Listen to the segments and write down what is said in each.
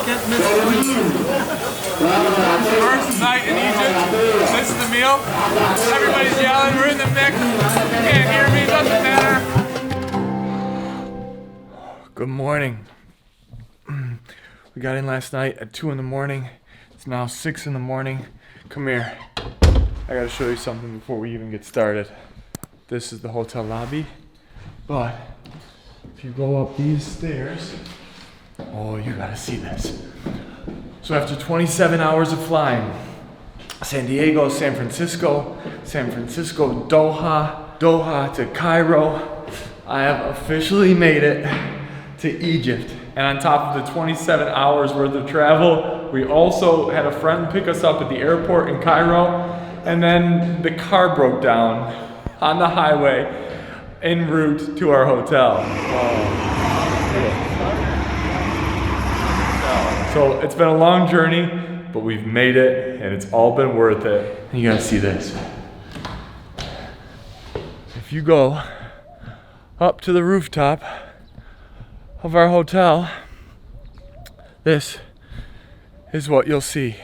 can't miss first night in Egypt. This is the meal. Everybody's yelling. We're in the mix. You can't hear me. Doesn't matter. Good morning. We got in last night at 2 in the morning. It's now 6 in the morning. Come here. I gotta show you something before we even get started. This is the hotel lobby, but if you go up these stairs, oh, you gotta see this. So after 27 hours of flying, San Diego, San Francisco, Doha, Doha to Cairo, I have officially made it to Egypt. And on top of the 27 hours worth of travel, we also had a friend pick us up at the airport in Cairo, and then the car broke down on the highway en route to our hotel. So it's been a long journey, but we've made it, and it's all been worth it. And you gotta see this. If you go up to the rooftop of our hotel, this is what you'll see.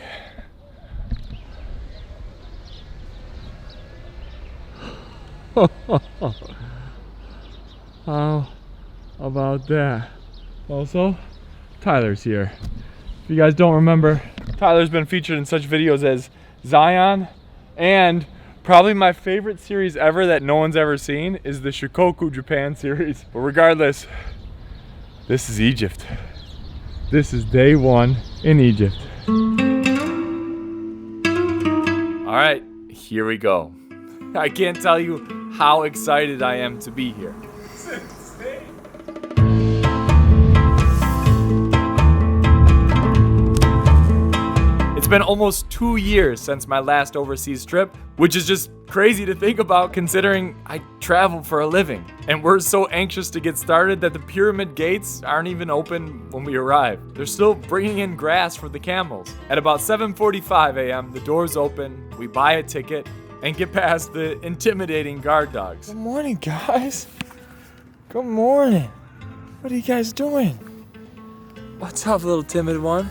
How about that? Also, Tyler's here. If you guys don't remember, Tyler's been featured in such videos as Zion, and probably my favorite series ever that no one's ever seen is the Shikoku Japan series. But regardless, this is Egypt. This is day one in Egypt. All right, here we go. I can't tell you how excited I am to be here. It's been almost 2 years since my last overseas trip, which is just crazy to think about considering I travel for a living. And we're so anxious to get started that the pyramid gates aren't even open when we arrive. They're still bringing in grass for the camels. At about 7:45 a.m., the doors open, we buy a ticket, and get past the intimidating guard dogs. Good morning, guys. Good morning. What are you guys doing? What's up, little timid one?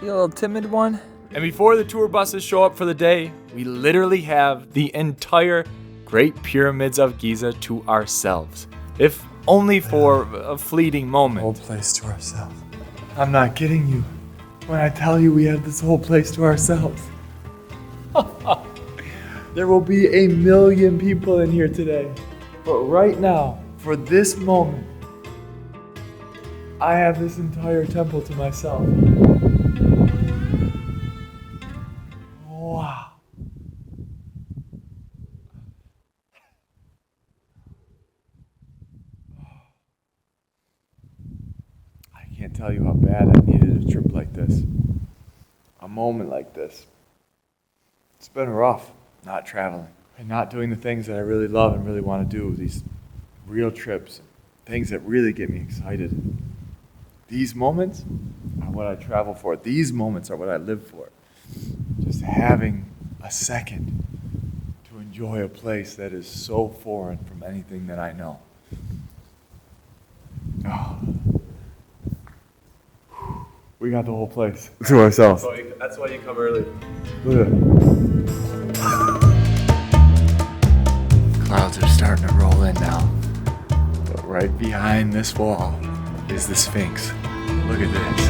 You little timid one? And before the tour buses show up for the day, we literally have the entire Great Pyramids of Giza to ourselves. If only for a fleeting moment. Whole place to ourselves. I'm not kidding you when I tell you we have this whole place to ourselves. There will be 1 million people in here today. But right now, for this moment, I have this entire temple to myself. Wow. I can't tell you how bad I needed a trip like this. A moment like this. It's been rough not traveling and not doing the things that I really love and really want to do. These real trips, things that really get me excited. These moments are what I travel for. These moments are what I live for. Just having a second to enjoy a place that is so foreign from anything that I know. Oh. We got the whole place to ourselves. That's why you come early. Look at it. Clouds are starting to roll in now. But right behind this wall is the Sphinx. Look at this.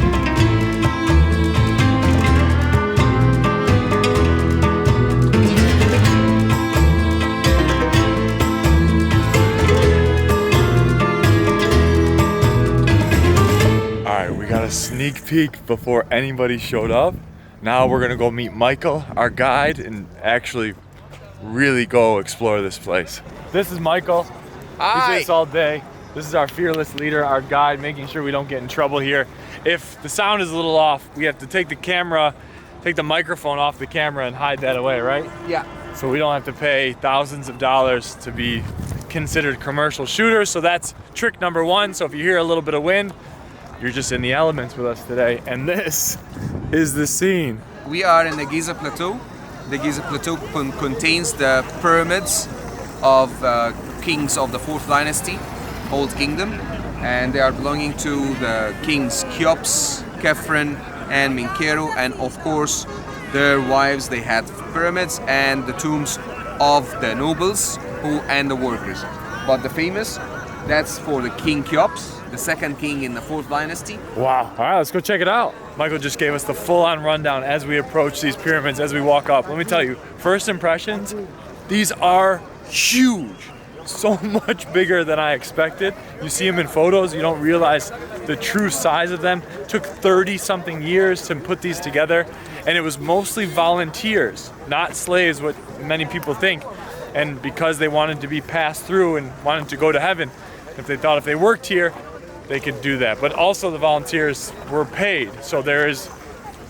We got a sneak peek before anybody showed up. Now we're gonna go meet Michael, our guide, and actually really go explore this place. This is Michael. Hi. He's this all day. This is our fearless leader, our guide, making sure we don't get in trouble here. If the sound is a little off, we have to take the microphone off the camera and hide that away, right? Yeah. So we don't have to pay thousands of dollars to be considered commercial shooters. So that's trick number one. So if you hear a little bit of wind, you're just in the elements with us today. And this is the scene. We are in the Giza plateau. The Giza plateau contains the pyramids of kings of the 4th dynasty, Old Kingdom. and they are belonging to the kings Cheops, Khephren, and Menkaure, and of course their wives. They had pyramids and the tombs of the nobles and the workers. But the famous, that's for the King Cheops, the second king in the 4th dynasty. Wow. All right, let's go check it out. Michael just gave us the full-on rundown as we approach these pyramids, as we walk up. Let me tell you, first impressions, these are huge. So much bigger than I expected. You see them in photos, you don't realize the true size of them. It took 30-something years to put these together, and it was mostly volunteers, not slaves, what many people think. And because they wanted to be passed through and wanted to go to heaven, if they thought if they worked here, they could do that. But also the volunteers were paid. So there is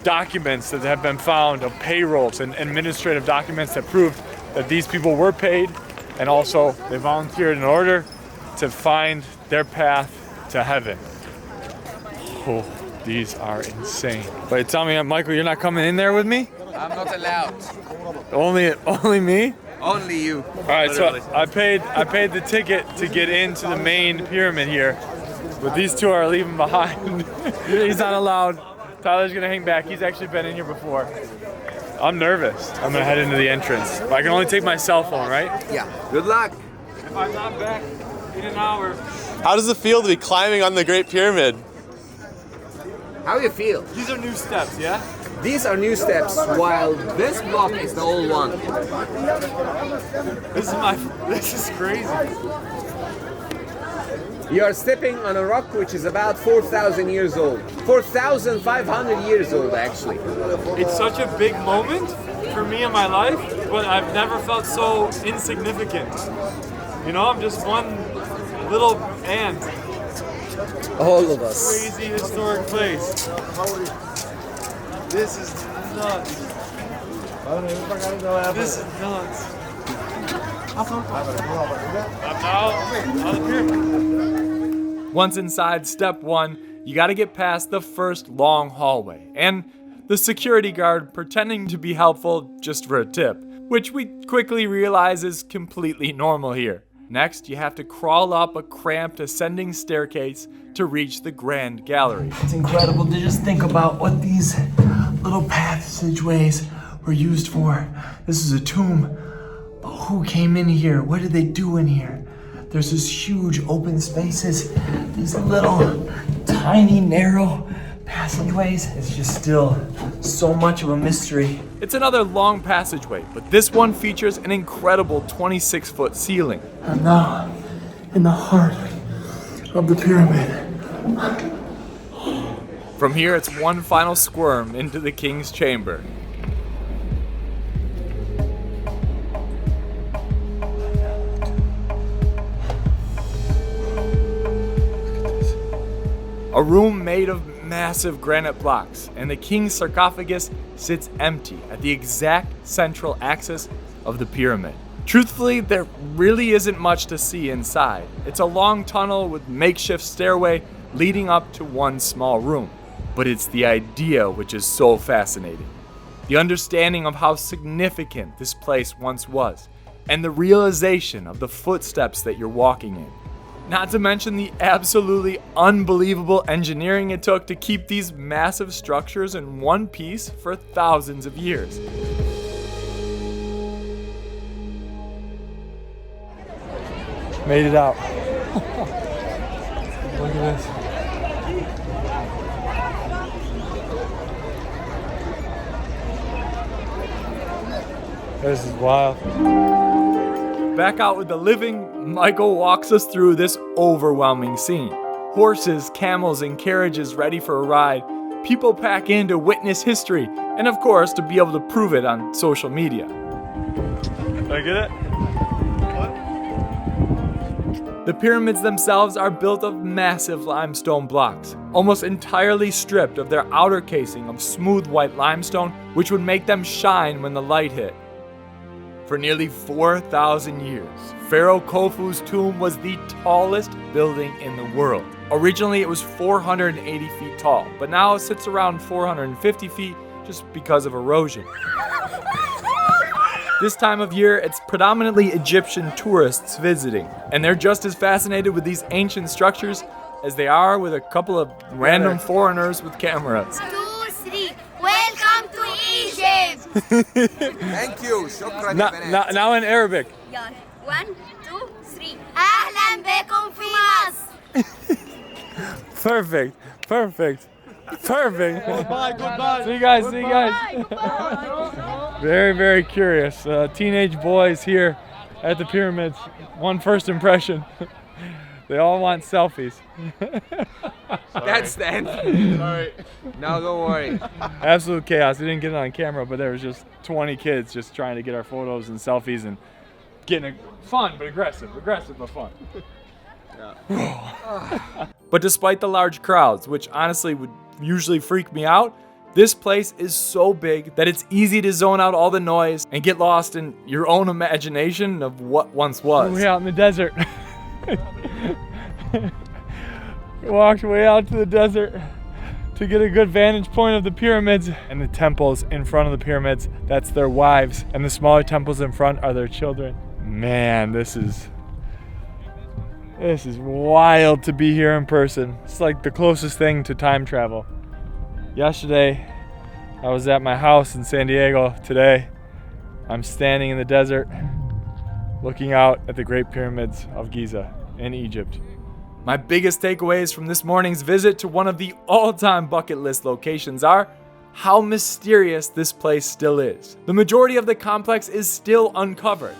documents that have been found of payrolls and administrative documents that prove that these people were paid, and also they volunteered in order to find their path to heaven. Oh, these are insane. Wait, tell me, Michael, you're not coming in there with me? I'm not allowed. Only me? Only you. All right, literally. So I paid the ticket to get into the main pyramid here, but these two are leaving behind. He's not allowed. Tyler's gonna hang back. He's actually been in here before. I'm nervous. I'm gonna head into the entrance. But I can only take my cell phone, right? Yeah. Good luck. If I'm not back in an hour. How does it feel to be climbing on the Great Pyramid? How do you feel? These are new steps, yeah? These are new steps, while this block is the old one. This is crazy. You are stepping on a rock which is about 4,000 years old. 4,500 years old, actually. It's such a big moment for me in my life, but I've never felt so insignificant. You know, I'm just one little ant. All of us. Crazy historic place. This is nuts. This is nuts. I'm now on the pyramid. Once inside step 1, you gotta get past the first long hallway, and the security guard pretending to be helpful just for a tip, which we quickly realize is completely normal here. Next, you have to crawl up a cramped ascending staircase to reach the grand gallery. It's incredible to just think about what these little passageways were used for. This is a tomb, but who came in here? What did they do in here? There's this huge open spaces, these little tiny narrow passageways. It's just still so much of a mystery. It's another long passageway, but this one features an incredible 26-foot ceiling. I'm now in the heart of the pyramid. From here, it's one final squirm into the king's chamber. A room made of massive granite blocks, and the king's sarcophagus sits empty at the exact central axis of the pyramid. Truthfully, there really isn't much to see inside. It's a long tunnel with makeshift stairway leading up to one small room. But it's the idea which is so fascinating. The understanding of how significant this place once was, and the realization of the footsteps that you're walking in. Not to mention the absolutely unbelievable engineering it took to keep these massive structures in one piece for thousands of years. Made it out. Look at this. This is wild. Back out with the living, Michael walks us through this overwhelming scene. Horses, camels, and carriages ready for a ride. People pack in to witness history, and of course, to be able to prove it on social media. Did I get it? The pyramids themselves are built of massive limestone blocks, almost entirely stripped of their outer casing of smooth white limestone, which would make them shine when the light hit. For nearly 4,000 years, Pharaoh Khufu's tomb was the tallest building in the world. Originally, it was 480 feet tall, but now it sits around 450 feet just because of erosion. This time of year, it's predominantly Egyptian tourists visiting, and they're just as fascinated with these ancient structures as they are with a couple of random foreigners with cameras. 2, 3. Welcome to Egypt. Thank you. شكرا Now, يا بنات. now in Arabic. يلا 1 2 3. أهلا بكم في مصر. Perfect. Perfect. Perfect. See you guys. See you guys. Very, very curious. Teenage boys here at the pyramids. One first impression. They all want selfies. That's the end. Sorry. No, don't worry. Absolute chaos. We didn't get it on camera, but there was just 20 kids just trying to get our photos and selfies and getting fun but aggressive. Aggressive but fun. But despite the large crowds, which honestly would usually freak me out, this place is so big that it's easy to zone out all the noise and get lost in your own imagination of what once was. Way out in the desert. Walked way out to the desert to get a good vantage point of the pyramids and the temples in front of the pyramids. That's their wives, and the smaller temples in front are their children. Man, this is wild to be here in person. It's like the closest thing to time travel. Yesterday, I was at my house in San Diego. Today, I'm standing in the desert looking out at the Great Pyramids of Giza in Egypt. My biggest takeaways from this morning's visit to one of the all-time bucket list locations are how mysterious this place still is. The majority of the complex is still uncovered.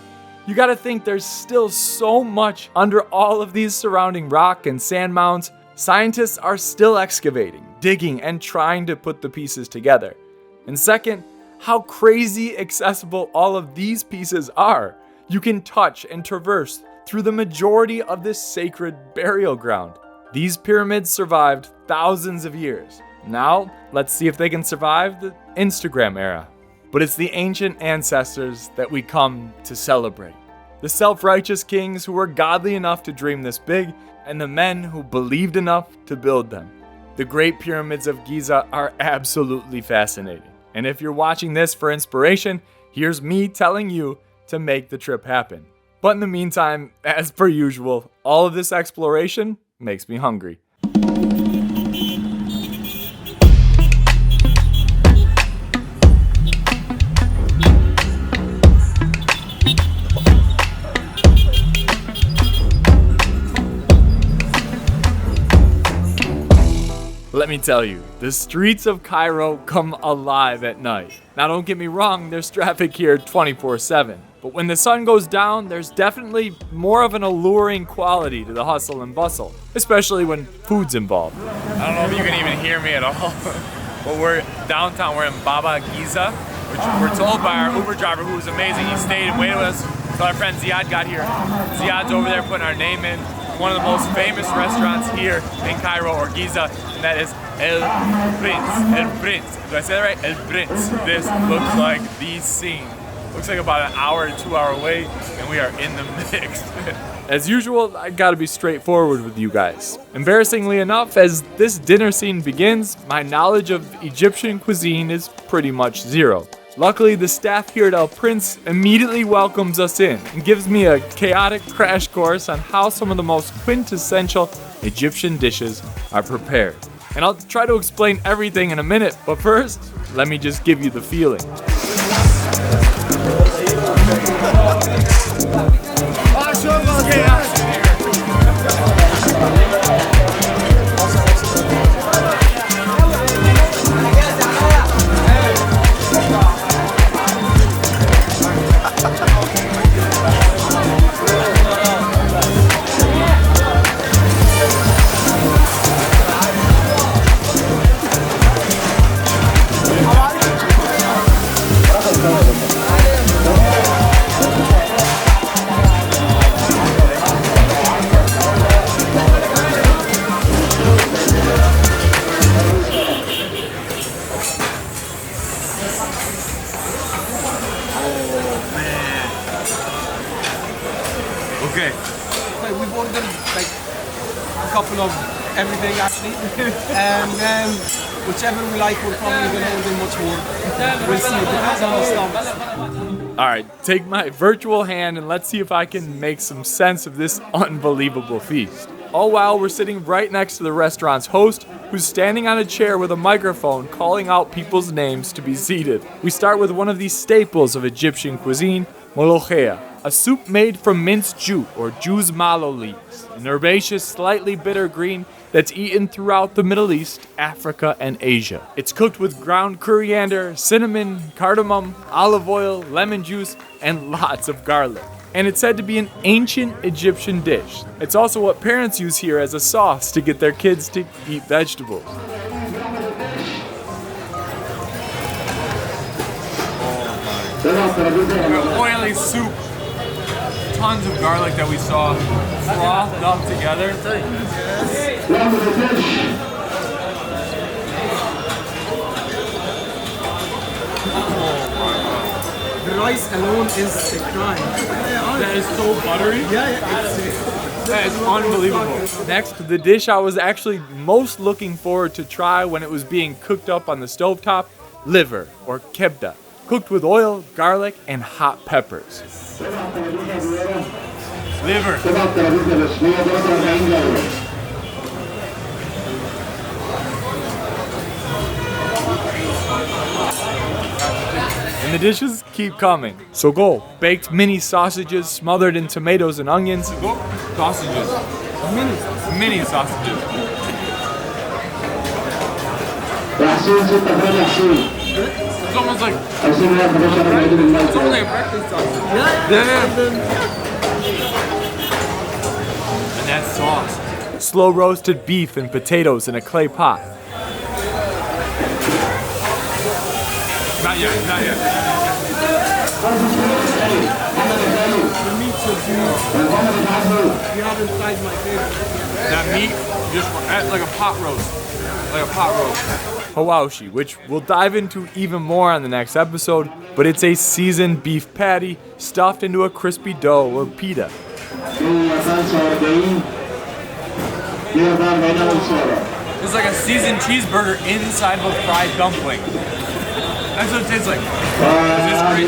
You gotta think there's still so much under all of these surrounding rock and sand mounds. Scientists are still excavating, digging, and trying to put the pieces together. And second, how crazy accessible all of these pieces are. You can touch and traverse through the majority of this sacred burial ground. These pyramids survived thousands of years. Now, let's see if they can survive the Instagram era. But it's the ancient ancestors that we come to celebrate. The self-righteous kings who were godly enough to dream this big, and the men who believed enough to build them. The Great Pyramids of Giza are absolutely fascinating. And if you're watching this for inspiration, here's me telling you to make the trip happen. But in the meantime, as per usual, all of this exploration makes me hungry. Let me tell you, the streets of Cairo come alive at night. Now don't get me wrong, there's traffic here 24/7. But when the sun goes down, there's definitely more of an alluring quality to the hustle and bustle, especially when food's involved. I don't know if you can even hear me at all, but we're downtown, we're in Baba Giza, which we're told by our Uber driver, who was amazing. He stayed and waited with us until our friend Ziad got here. Ziad's over there putting our name in. One of the most famous restaurants here in Cairo or Giza, and that is El Prince. El Prince. Do I say that right? El Prince. This looks like the scene. Looks like about an hour, 2 hour wait, and we are in the mix. As usual, I gotta be straightforward with you guys. Embarrassingly enough, as this dinner scene begins, my knowledge of Egyptian cuisine is pretty much zero. Luckily, the staff here at El Prince immediately welcomes us in and gives me a chaotic crash course on how some of the most quintessential Egyptian dishes are prepared. And I'll try to explain everything in a minute, but first, let me just give you the feeling. Okay. We've ordered like a couple of everything actually, and then whichever we like, we're probably gonna order much more. We'll see. It depends on our stomachs. All right, take my virtual hand and let's see if I can make some sense of this unbelievable feast. All while we're sitting right next to the restaurant's host, who's standing on a chair with a microphone calling out people's names to be seated. We start with one of these staples of Egyptian cuisine, molokhia, a soup made from minced jute or juz malo leaves, an herbaceous, slightly bitter green that's eaten throughout the Middle East, Africa, and Asia. It's cooked with ground coriander, cinnamon, cardamom, olive oil, lemon juice, and lots of garlic. And it's said to be an ancient Egyptian dish. It's also what parents use here as a sauce to get their kids to eat vegetables. Oily soup. Tons of garlic that we saw frothed up together. The rice alone is a crime. That is so buttery. That is unbelievable. Next, the dish I was actually most looking forward to try when it was being cooked up on the stovetop, liver or kebda, cooked with oil, garlic, and hot peppers. Liver. And the dishes keep coming. So go. Baked mini sausages smothered in tomatoes and onions. Sausages. Mini sausages. It's almost like a breakfast sausage. And that sauce. Slow roasted beef and potatoes in a clay pot. Not yet, not yet. The meat should be. You haven't tried my favorite. That meat, just like a pot roast. Like a pot roast. Hawashi, which we'll dive into even more on the next episode, but it's a seasoned beef patty stuffed into a crispy dough or pita. It's like a seasoned cheeseburger inside of a fried dumpling. That's what it tastes like. Is this crazy?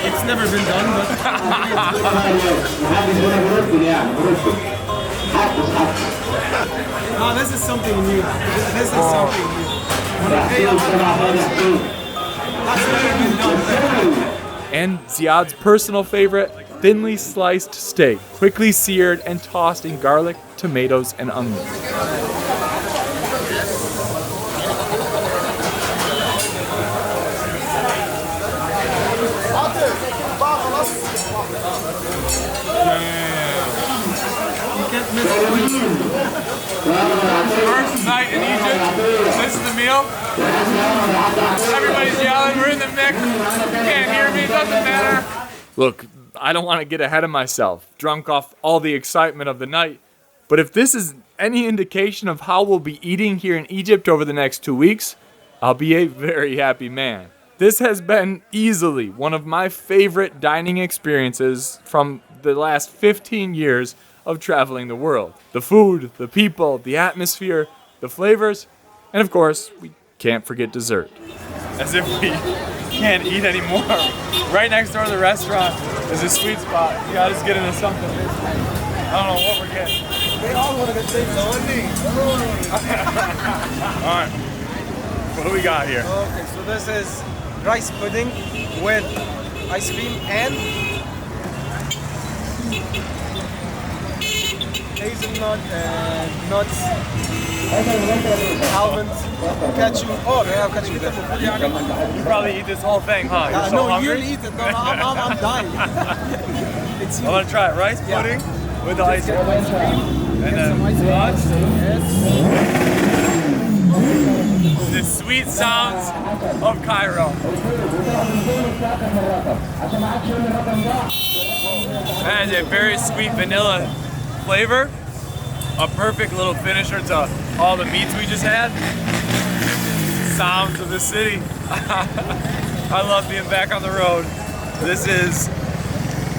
It's never been done, but. Oh, this is something new. This is something new. That's never been done. And Ziad's personal favorite, thinly sliced steak, quickly seared and tossed in garlic, tomatoes, and onions. First night in Egypt, this is the meal. Everybody's yelling, we're in the mix. You can't hear me, it doesn't matter. Look, I don't want to get ahead of myself, drunk off all the excitement of the night. But if this is any indication of how we'll be eating here in Egypt over the next 2 weeks, I'll be a very happy man. This has been easily one of my favorite dining experiences from the last 15 years of traveling the world. The food, the people, the atmosphere, the flavors, and of course, we can't forget dessert. As if we can't eat anymore. Right next door to the restaurant is a sweet spot. You gotta just get into something. I don't know what we're getting. They all want to get things on me. Alright, what do we got here? Okay, so this is rice pudding with ice cream and hazelnut and nuts, almonds, cashew. Oh, they have cashew. You probably eat this whole thing, huh? You're so No, hungry? you eat it. No, I'm dying. I want to try it. Rice pudding with the ice cream. And then nuts. The sweet sounds of Cairo. That is a very sweet vanilla flavor. A perfect little finisher to all the meats we just had. Sounds of the city. I love being back on the road. This is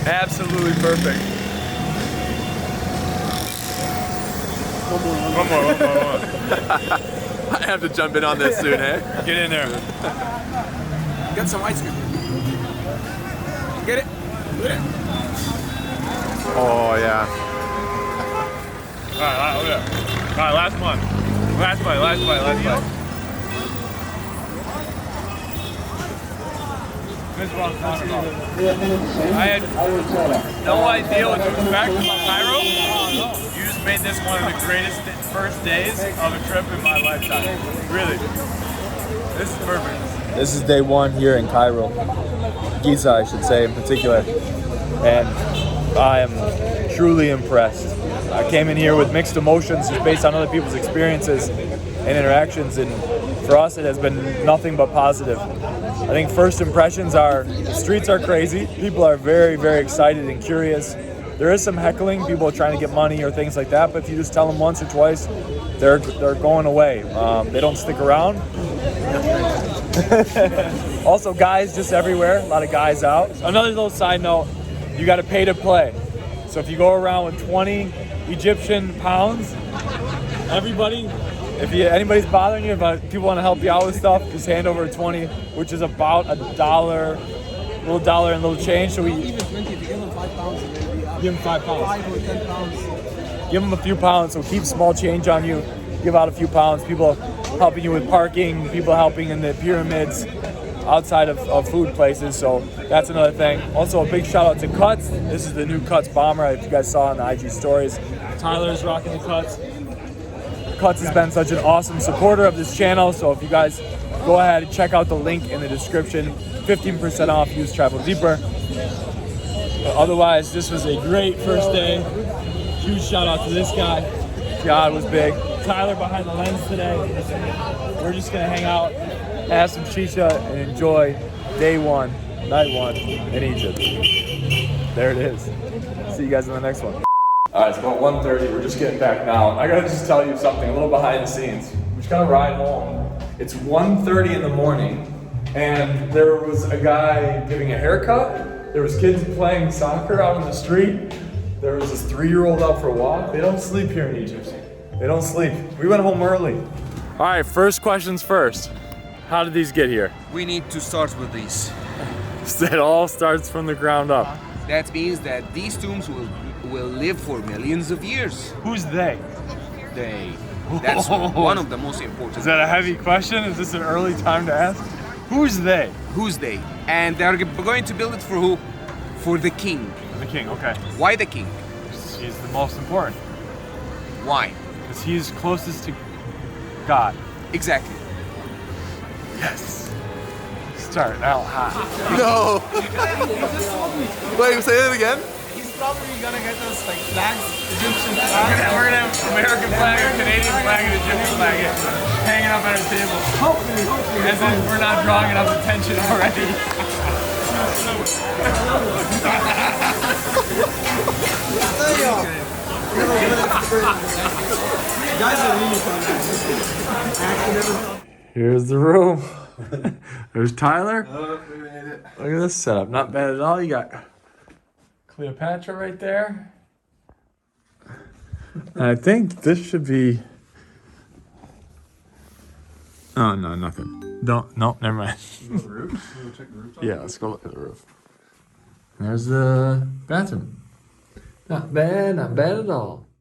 absolutely perfect. One more. I have to jump in on this soon, eh? Get in there. Get some ice cream. Get it. Oh, yeah. Alright, last one. Last bite. This is what I'm talking about. I had no idea what to expect about Cairo. You just made this one of the greatest first days of a trip in my lifetime. Really. This is perfect. This is day one here in Cairo. Giza, I should say, in particular. And I am truly impressed. I came in here with mixed emotions just based on other people's experiences and interactions, and for us it has been nothing but positive. I think first impressions are the streets are crazy. People are very, very excited and curious. There is some heckling, people are trying to get money or things like that, but if you just tell them once or twice, they're going away. They don't stick around. Also, guys just everywhere, a lot of guys out. Another little side note, you got to pay to play. So if you go around with 20 Egyptian pounds, everybody, if anybody's bothering you, if people want to help you out with stuff, just hand over 20, which is about $1, little dollar and little change. So we even 20, if you give them 5 pounds, give them 5 pounds. 5 or 10 pounds. Give them a few pounds, so keep small change on you. Give out a few pounds. People helping you with parking, people helping in the pyramids, outside of food places, so that's another thing. Also, a big shout out to Cuts. This is the new Cuts bomber, if you guys saw on the IG stories. Tyler's rocking the Cuts. Cuts has been such an awesome supporter of this channel, so if you guys go ahead and check out the link in the description. 15% off, use Travel Deeper. But otherwise, this was a great first day. Huge shout out to this guy. God was big. Tyler behind the lens today. We're just gonna hang out, have some shisha, and enjoy day one, night one in Egypt. There it is. See you guys in the next one. All right, it's about 1:30. We're just getting back now. I gotta just tell you something, a little behind the scenes. We're just gonna ride home. It's 1:30 in the morning, and there was a guy giving a haircut. There was kids playing soccer out in the street. There was this 3-year-old out for a walk. They don't sleep here in Egypt. They don't sleep. We went home early. All right, first questions first. How did these get here? We need to start with these. It all starts from the ground up. That means that these tombs will live for millions of years. Who's they? They. That's one of the most important. Is that a heavy question? Is this an early time to ask? Who's they? Who's they? And they're going to build it for who? For the king. The king, okay. Why the king? He's the most important. Why? Because he's closest to God. Exactly. Yes. Starting out hot. No. Wait, say it again. He's probably gonna get us like flags, Egyptian flags. We're gonna have American flag, a Canadian flag, and Egyptian flag hanging up at our table. Hopefully. As if we're not drawing enough attention already. Here's the room. There's Tyler. Look at this setup. Not bad at all. You got Cleopatra right there. And I think this should be... Oh, no, nothing. No, never mind. Yeah, let's go look at the roof. There's the bathroom. Not bad at all.